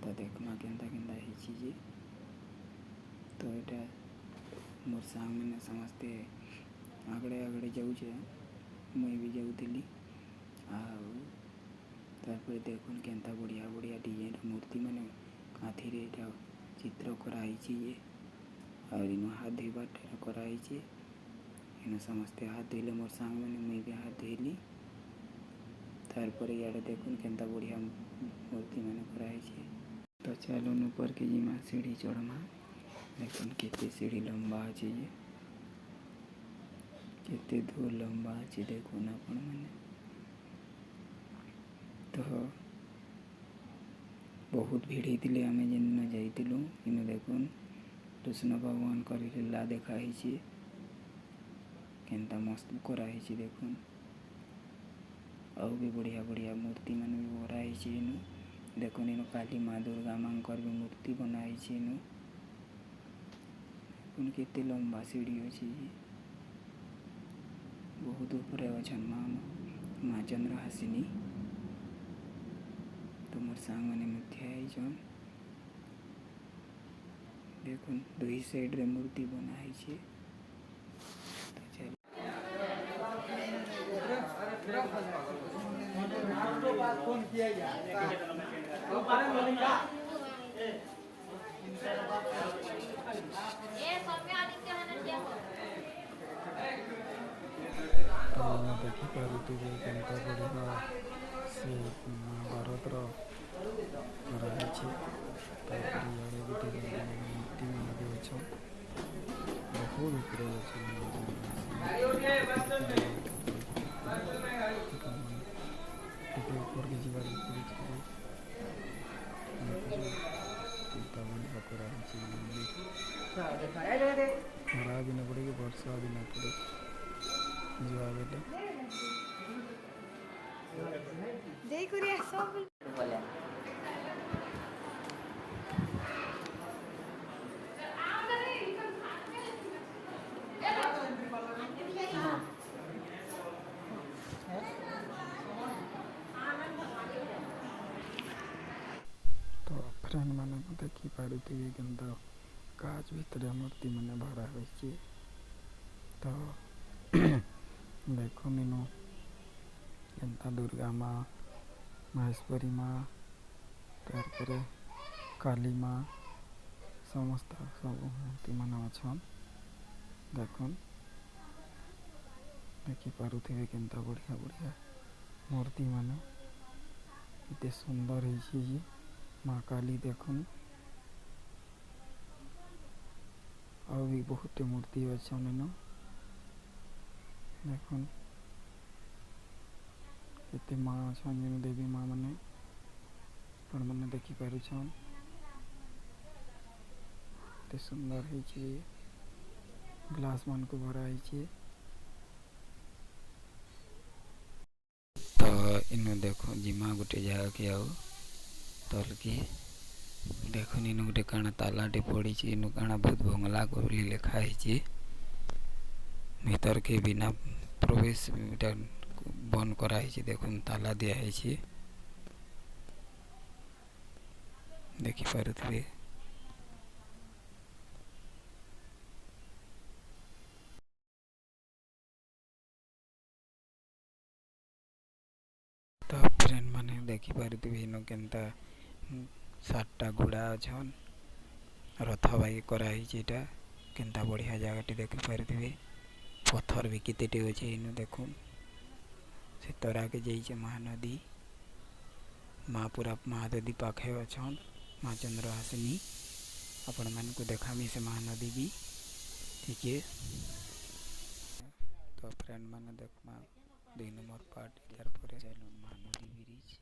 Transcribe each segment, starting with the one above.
तो देखना केन्ता केन्ता जे तो यहाँ मोर सांग मैंने समझते आगड़े आगड़े जाऊे मुई भी जाऊली तार देखुन केन्ता बढ़िया बढ़िया डिजाइन मूर्ति मैंने काथी रे चित्र कराई और इन हाथ धोबार कराई इन समस्ते हाथ धोले मोर सांग मैंने मुई भी हाथ धोली तार इे देखुन केन्ता बढ़िया मूर्ति मैंने कराई तो चलो ऊपर के जीमा सीढ़ी चढ़मा देखुन केते सीढ़ी लंबा अच्छे केते दूर लंबा अच्छे देखुन आपण मैंने तो बहुत भीड़ होते आम जिन जाइलु इन देखुन कृष्ण भगवान कर लीला देखाई केन्ता मस्त कराई देखुन और भी बढ़िया बढ़िया मूर्ति मैंने भी बनाई इनु देखुन इन काली माँ दुर्गा माँ भी मूर्ति बनाई इनु केते लंबा सीढ़ी अच्छी बहुत ऊपर अच्छा माँ चंद्रहासिनी तो मोर सांग मैंने मुठिया देखुन दुई साइड रे मूर्ति बनाई तो चल देखिपारे केन्ता बढ़िया से महाभारत मूर्ति भी अच्छे बहुत ऊपर ऊपर के जीवार खरा भी न पड़े कि वर्षा भी न पड़े जुआ बेले तो फ्रेंड मैंने देखिपारे केन्ता काच भितर मूर्ति मैंने भरा हो तो देखो नीनु केन्ता दुर्गा माँ महेश्वरी माँ तार काली माँ समस्त सब मूर्ति मान अच्छा देखुन देखिपारे केन्ता बढ़िया बढ़िया मूर्ति मान केते सुंदर है माँ काली देखुन और भी बहुत मूर्ति अच्छा नीनु देखुन केते माँ अच्छा देवी माँ मैंने मैंने देखिपार सुंदर है ग्लास मान को भराई तो इन देखो जिमा गोटे जगह के आओ तल की देखो इन गोटे काना तालाटे पड़ी इन काना बहुत बंगला को लिखाई भीतर के बिना प्रवेश बंद कराई देखुन ताला दिखाई देखिपारे तो फ्रेंड मैंने देखिपारे इन केन्ता 7टा घोड़ा अच्छन रथ बाई कराई केन्ता बढ़िया जगह देखिपारे पत्थर भी केते अच्छे इन देखुन से तरा के जाइए महानदी माँ पूरा महानदी पाखे अच्छन माँ चंद्रहासिनी आपण मान को देखामी से महानदी भी ठीक है तो फ्रेंड मैंने देखमा 2 नंबर पार्ट इधर पर चलो महानदी ब्रिज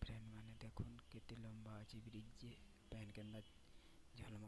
फ्रेंड मैंने देखुन केते लंबा अच्छी ब्रिज पैन के अंदर झलमल